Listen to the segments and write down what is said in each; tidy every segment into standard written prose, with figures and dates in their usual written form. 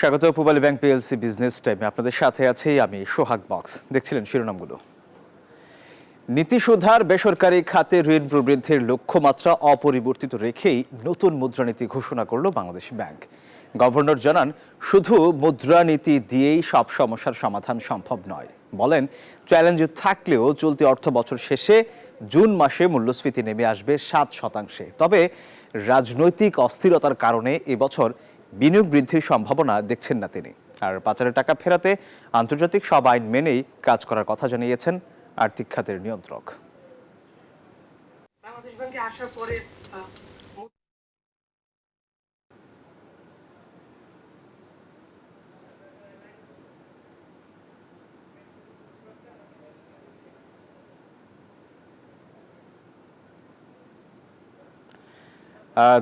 স্বাগত Pubali bank PLC business টাইমে আপনাদের সাথে আছি আমি সোহাগ বক্স। দেখছিলেন শিরোনামগুলো। নীতি সুধার বেসরকারি খাতে ঋণ প্রবৃদ্ধির লক্ষ্যমাত্রা অপরিবর্তিত রেখেই নতুন মুদ্রানীতি ঘোষণা করল বাংলাদেশ ব্যাংক। গভর্নর জানান, শুধু মুদ্রানীতি দিয়েই সব সমস্যার সমাধান সম্ভব নয়। বলেন, চ্যালেঞ্জ থাকলেও চলতি অর্থ বছর শেষে জুন মাসে মূল্যস্ফীতি নেমে আসবে 7%। তবে রাজনৈতিক অস্থিরতার কারণে এবছর বিনিয়োগ বৃদ্ধির সম্ভাবনা দেখছেন না তিনি। আর পাচারের টাকা ফেরাতে আন্তর্জাতিক সব আইন মেনেই কাজ করার কথা জানিয়েছেন আর্থিক খাতের নিয়ন্ত্রক। বাংলাদেশ ব্যাংকে আসার পরে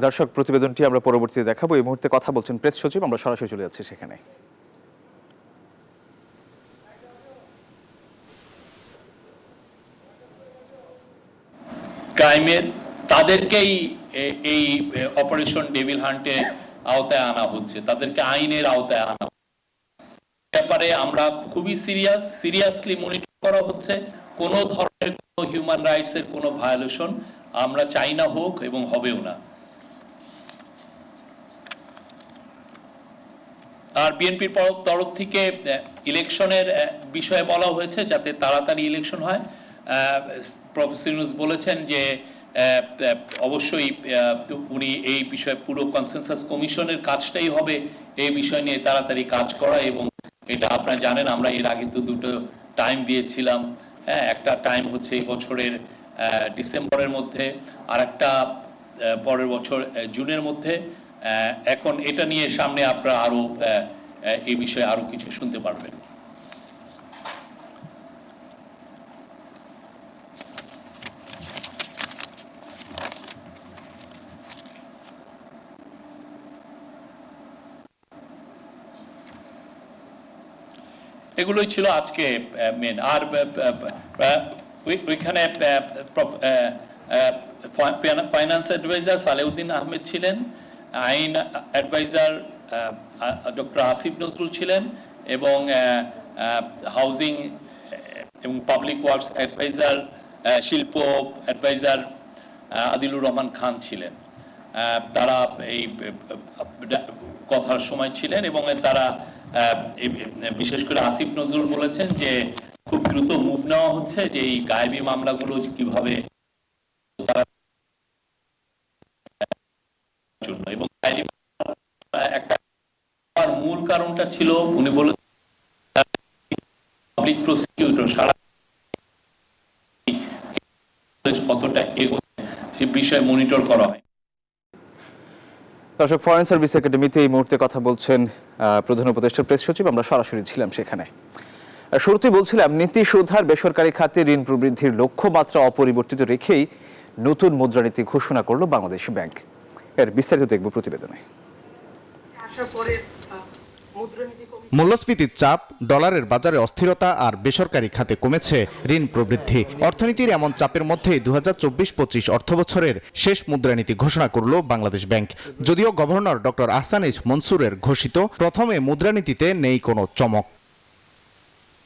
দর্শক, প্রতিবেদনটি আমরা পরবর্তীতে দেখাবো। এই মুহূর্তে কথা বলছেন প্রেস সচিব, আমরা সরাসরি চলে যাচ্ছি সেখানে। ক্রাইমের তাদেরকেই এই অপারেশন ডেভিল হান্টে আওতায় আনা হচ্ছে, তাদেরকে আইনের আওতায় আনা ব্যাপারে আমরা খুবই সিরিয়াসলি মনিটর করা হচ্ছে। কোনো ধরনের কোনো হিউম্যান রাইটস এর কোনো ভায়োলেশন আমরা চাই না হোক এবং হবেও না। আর বিএনপির তরফ থেকে ইলেকশনের বিষয়ে বলা হয়েছে যাতে তাড়াতাড়ি ইলেকশন হয়। প্রফেসর ইউনূস বলেছেন যে অবশ্যই উনি এই বিষয়ে পুরো কনসেনসাস কমিশনের কাজটাই হবে এই বিষয় নিয়ে তাড়াতাড়ি কাজ করা। এবং এটা আপনারা জানেন, আমরা এর আগে তো দুটো টাইম দিয়েছিলাম। একটা টাইম হচ্ছে এই বছরের ডিসেম্বরের মধ্যে, আর একটা পরের বছর জুনের মধ্যে। এখন এটা নিয়ে সামনে আপনারা আরো এই বিষয়ে আরো কিছু শুনতে পারবেন। এগুলোই ছিল আজকে মেন। আর ওইখানে ফাইন্যান্স অ্যাডভাইজার সালেউদ্দিন আহমেদ ছিলেন, আইন অ্যাডভাইজার ডক্টর আসিফ নজরুল ছিলেন, এবং হাউজিং এবং পাবলিক ওয়ার্কস অ্যাডভাইজার, শিল্প অ্যাডভাইজার আদিলুর রহমান খান ছিলেন। তারা এই কথার সময় ছিলেন এবং তারা বিশেষ করে আসিফ নজরুল বলেছেন যে খুব দ্রুত মুভ নেওয়া হচ্ছে, যে এই গায়েবী মামলাগুলো কিভাবে জন্য। এবং একটা মূল কারণটা ছিল, উনি বলেছেন পাবলিক প্রসিকিউটর সারা কতটা এগোচ্ছে সে বিষয়ে মনিটর করা হয়। দর্শক, ফরেন সার্ভিস একাডেমিতে এই মুহূর্তে কথা বলছেন প্রধান উপদেষ্টা প্রেস সচিব। আমরা সরাসরি ছিলাম সেখানে। শুরুতে বলছিলাম, নীতি সুধার বেসরকারি খাতে ঋণ প্রবৃদ্ধির লক্ষ্যমাত্রা অপরিবর্তিত রেখেই নতুন মুদ্রানীতি ঘোষণা করল বাংলাদেশ ব্যাংক। এর বিস্তারিত দেখব প্রতিবেদনে। মূল্যস্ফীতির চাপ, ডলারের বাজারে অস্থিরতা আর বেসরকারি খাতে কমেছে ঋণ প্রবৃদ্ধি। অর্থনীতির এমন চাপের মধ্যেই 2024-25 অর্থবছরের শেষ মুদ্রানীতি ঘোষণা করল বাংলাদেশ ব্যাংক। যদিও গভর্নর ডক্টর আহসান এইচ মনসুরের ঘোষিত প্রথমে মুদ্রানীতিতে নেই কোনো চমক।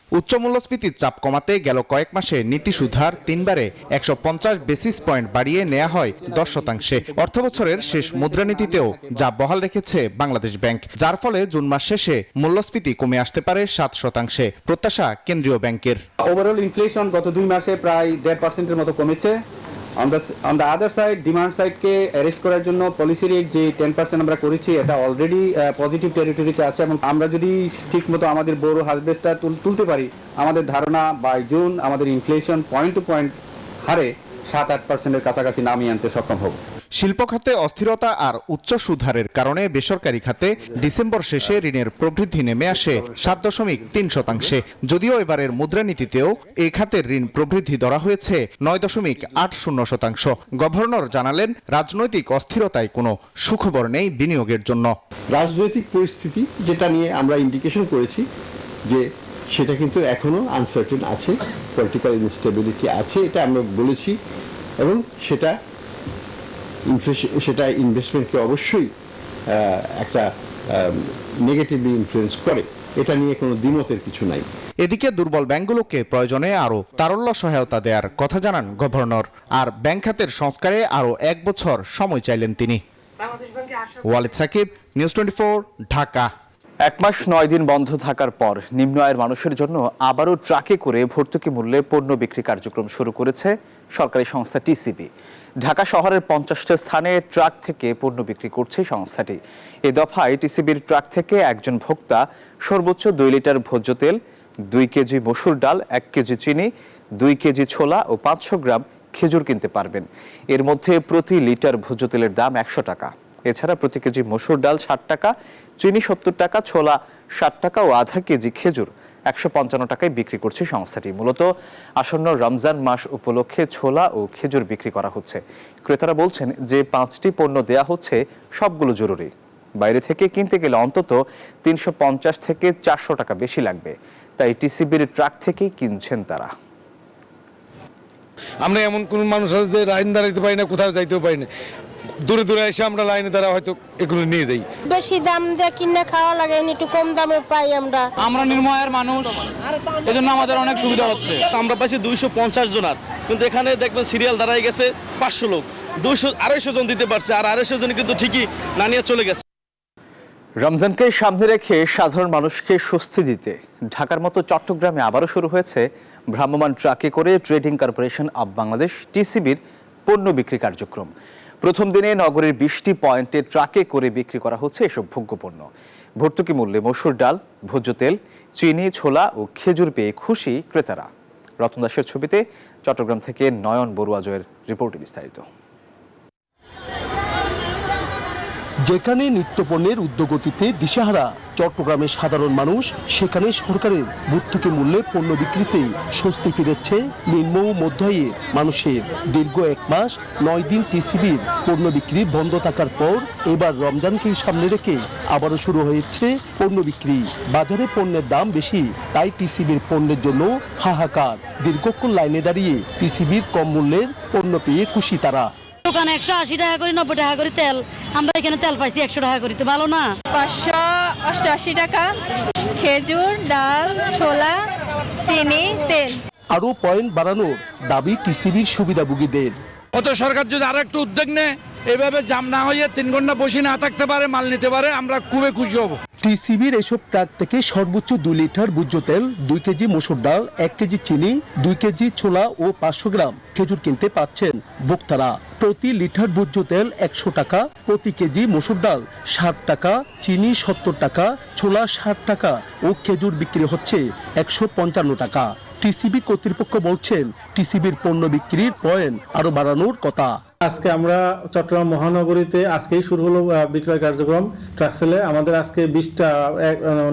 উচ্চ মূল্যস্ফীতির চাপ কমাতে গেল কয়েক মাসে নীতি সুধার 3 বারে 150 বেসিস পয়েন্ট বাড়িয়ে নেওয়া হয় 10%। অর্থবছরের শেষ মুদ্রানীতিতেও যা বহাল রেখেছে বাংলাদেশ ব্যাংক, যার ফলে জুন মাস শেষে মূল্যস্ফীতি কমে আসতে পারে 7%। প্রত্যাশা কেন্দ্রীয় ব্যাংকের। ওভারঅল ইনফ্লেশন গত 2 মাসে প্রায় 1.5%-এর মতো কমেছে। On the other side, demand সাইডকে অ্যারেস্ট করার জন্য পলিসি রেট যে 10% আমরা করেছি, এটা অলরেডি পজিটিভ টেরিটরিতে আছে। এবং আমরা যদি ঠিকমতো আমাদের বড় হারভেস্টটা তুলতে পারি, আমাদের ধারণা বাই জুন আমাদের ইনফ্লেশন পয়েন্ট টু পয়েন্ট হারে 7-8%-এর কাছাকাছি নামিয়ে আনতে সক্ষম হব। শিল্প খাতে অস্থিরতা আর উচ্চ সুদহারের কারণে বেসরকারি খাতে ডিসেম্বর শেষে ঋণের প্রবৃদ্ধি নেমে আসে 7.3%। যদিও এবারের মুদ্রানীতিতেও এই খাতের ঋণ প্রবৃদ্ধি ধরা হয়েছে 9.80%। গভর্নর জানালেন, রাজনৈতিক অস্থিরতায় কোনো সুখবর নেই বিনিয়োগের জন্য। রাজনৈতিক পরিস্থিতি যেটা নিয়ে আমরা ইন্ডিকেশন করেছি যে সেটা কিন্তু এখনো আনসার্টেন আছে, পলিটিক্যাল ইনস্টেবিলিটি আছে, এটা আমরা বলেছি। এবং সেটা ইনভেস্টমেন্টকে অবশ্যই একটা নেগেটিভলি ইনফ্লুয়েন্স করে, এটা নিয়ে কোনো দ্বিমতের কিছু নাই। এদিকে দুর্বল ব্যাংকগুলোকে প্রয়োজনে আরও তারল্য সহায়তা দেওয়ার কথা জানান গভর্নর, আর ব্যাংক খাতের সংস্কারে আরও 1 বছর সময় চাইলেন তিনি। ওয়ালিদ সাকিব, নিউজ 24, ঢাকা। 1 মাস 9 দিন বন্ধ থাকার পর নিম্ন আয়ের মানুষের জন্য আবারও ট্রাকে করে ভর্তুকি মূল্যে পণ্য বিক্রি কার্যক্রম শুরু করেছে সরকারি সংস্থা টিসিবি। ঢাকা শহরের 50টা স্থানে ট্রাক থেকে পণ্য বিক্রি করছে সংস্থাটি। এ দফায় টিসিবির ট্রাক থেকে একজন ভোক্তা সর্বোচ্চ 2 লিটার ভোজ্য তেল, 2 কেজি মসুর ডাল, 1 কেজি চিনি, 2 কেজি ছোলা ও 500 গ্রাম খেজুর কিনতে পারবেন। এর মধ্যে প্রতি লিটার ভোজ্য তেলের দাম 100 টাকা। এছাড়া প্রতি কেজি মসুর ডাল 60 টাকা, চিনি 70 টাকা, ছোলা 60 টাকা ও আধা কেজি খেজুর 155 টাকায় বিক্রি করছে সংস্থাটি। মূলত আসন্ন রমজান মাস উপলক্ষে ছোলা ও খেজুর বিক্রি করা হচ্ছে। ক্রেতারা বলছেন যে 5টি পণ্য দেয়া হচ্ছে সবগুলো জরুরি। বাইরে থেকে কিনতে গেলে অন্তত 350 থেকে 400 টাকা বেশি লাগবে, তাই টিসিবির ট্রাক থেকেই কিনছেন তারা। আমরা এমন কোন মানুষ আছে যে লাইন দাঁড়াইতে পারি না, কোথাও যাইতেও পারি না, দূরে দূরে এসে আমরা লাইনে দ্বারা হয়তো এগুলো নিয়ে যাই। বেশি দাম দিয়ে কিনে খাওয়া লাগে, একটু কম দামে পাই আমরা নিম্ন আয়ের মানুষ, এজন্য আমাদের অনেক সুবিধা হচ্ছে। আমরা পাইছি 250 জনার, কিন্তু এখানে দেখবেন সিরিয়াল দাঁড়াই গেছে 500 লোক, 200-250 জন দিতে পারছে, আর 250 জন কিন্তু ঠিকই না নিয়ে চলে গেছে। রমজানকে সামনে রেখে সাধারণ মানুষকে স্বস্তি দিতে ঢাকার মতো চট্টগ্রামে আবারও শুরু হয়েছে ভ্রাম্যমাণ ট্রাকে করে ট্রেডিং কর্পোরেশন অব বাংলাদেশ টিসিবির পণ্য বিক্রি কার্যক্রম। প্রথম দিনে নগরের 20টি পয়েন্টে ট্রাকে করে বিক্রি করা হচ্ছে এসব ভোগ্যপণ্য। ভর্তুকি মূল্যে মসুর ডাল, ভোজ্য তেল, চিনি, ছোলা ও খেজুর পেয়ে খুশি ক্রেতারা। রতন দাসের ছবিতে চট্টগ্রাম থেকে নয়ন বড়ুয়া জয়ের রিপোর্টে বিস্তারিত। যেখানে নিত্যপণ্যের উদ্যোগতিতে দিশেহারা চট্টগ্রামের সাধারণ মানুষ, সেখানে সরকারের ভর্তুকি মূল্যে পণ্য বিক্রিতে স্বস্তি ফিরেছে নিম্ন ও মধ্য আয়ের মানুষের। দীর্ঘ 1 মাস 9 দিন টিসিবির পণ্য বিক্রি বন্ধ থাকার পর এবার রমজানকে সামনে রেখে আবারও শুরু হয়েছে পণ্য বিক্রি। বাজারে পণ্যের দাম বেশি, তাই টিসিবির পণ্যের জন্য হাহাকার। দীর্ঘক্ষণ লাইনে দাঁড়িয়ে টিসিবির কম মূল্যের পণ্য পেয়ে খুশি তারা। দোকানে 180 টাকা করে, 90 টাকা করে তেল, আমরা এখানে তেল পাইছি 100 টাকা করে, তো ভালো না? 588 টাকা খেজুর, ডাল, ছোলা, চিনি, তেল। আরও পয়েন্ট বাড়ানোর দাবি টিসিবির সুবিধাভোগীদের। অত সরকার যদি আরো একটু উদ্যোগ নেয়, এভাবে জাম না হয়ে 3 ঘন্টা বসে না থাকতে পারে, মাল নিতে পারে, আমরা খুবই খুশি হব। টিসিবির এসব ট্রাক থেকে সর্বোচ্চ 2 লিটার ভোজ্য তেল, 2 কেজি মসুর ডাল, 1 কেজি চিনি, 2 কেজি ছোলা ও 500 গ্রাম খেজুর কিনতে পাচ্ছেন ভোক্তারা। প্রতি লিটার ভোজ্য তেল 100 টাকা, প্রতি কেজি মসুর ডাল 60 টাকা, চিনি 70 টাকা, ছোলা 60 টাকা ও খেজুর বিক্রি হচ্ছে 155 টাকা। টিসিবি কর্তৃপক্ষ বলছেন টিসিবির পণ্য বিক্রির পয়েন্ট আরো বাড়ানোর কথা। আজকে আমরা চট্টগ্রাম মহানগরীতে আজকেই শুরু হলো বিক্রয় কার্যক্রম ট্রাকসেলে। আমাদের আজকে 20টা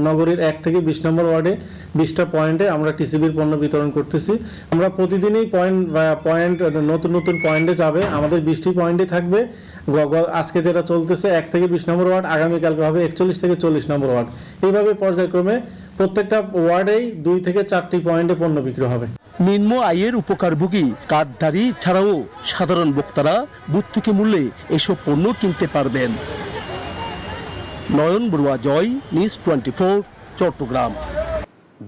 নগরীর 1 থেকে 20 নম্বর ওয়ার্ডে 20টা পয়েন্টে আমরা টিসিবির পণ্য বিতরণ করতেছি। আমরা প্রতিদিনই পয়েন্ট নতুন নতুন পয়েন্টে যাবে, আমাদের 20টি পয়েন্টে থাকবে। আজকে যেটা চলতেছে 1 থেকে 20 নম্বর ওয়ার্ড, আগামীকালকে হবে 41 থেকে 40 নম্বর ওয়ার্ড। এইভাবে পর্যায়ক্রমে প্রত্যেকটা ওয়ার্ডেই 2 থেকে 4টি পয়েন্টে পণ্য বিক্রি হবে। নিম্ন আয়ের উপকারভোগী কার্ডধারী ছাড়াও সাধারণ ভোক্তারা ভর্তুকি মূল্যে এসব পণ্য কিনতে পারবেন। নয়ন বড়ুয়া জয়, নিউজ 24, চট্টগ্রাম।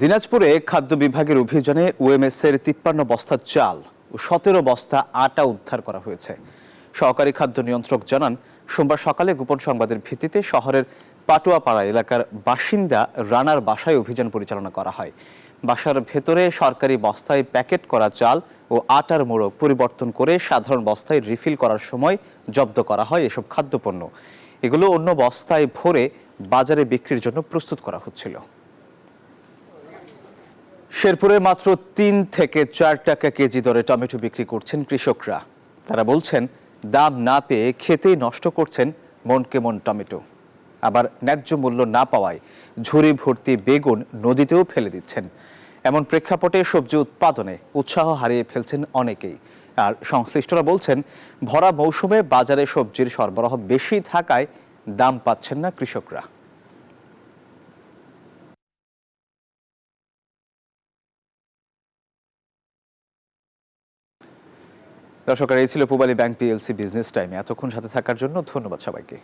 দিনাজপুরে খাদ্য বিভাগের অভিযানে ওএমএস-এর 53 বস্তা চাল ও 17 বস্তা আটা উদ্ধার করা হয়েছে। সহকারী খাদ্য নিয়ন্ত্রক জানান, সোমবার সকালে গোপন সংবাদের ভিত্তিতে শহরের পাটুয়াপাড়া এলাকার বাসিন্দা রানার বাসায় অভিযান পরিচালনা করা হয়। বাসার ভেতরে সরকারি বস্তায় প্যাকেট করা চাল ও আটার মোড়ক পরিবর্তন করে সাধারণ বস্তায় রিফিল করার সময় জব্দ করা হয় এসব খাদ্যপণ্য। এগুলো অন্য বস্তায় ভরে বাজারে বিক্রির জন্য প্রস্তুত করা হচ্ছিল। শেরপুরে মাত্র 3 থেকে 4 টাকা কেজি দরে টমেটো বিক্রি করছেন কৃষকরা। তারা বলছেন, দাম না পেয়ে খেতেই নষ্ট করছেন মনকে মন টমেটো। আবার ন্যায্য মূল্য না পাওয়ায় ঝুড়ি ভর্তি বেগুন নদীতেও ফেলে দিচ্ছেন। এমন প্রেক্ষাপটে সবজি উৎপাদনে উৎসাহ হারিয়ে ফেলছেন অনেকেই। আর সংশ্লিষ্টরা বলছেন, ভরা মৌসুমে বাজারে সবজির সরবরাহ বেশি থাকায় দাম পাচ্ছেন না কৃষকরা। দর্শক, এই ছিল পূবালী ব্যাংক পিএলসি বিজনেস টাইমে। এতক্ষণ সাথে থাকার জন্য ধন্যবাদ সবাইকে।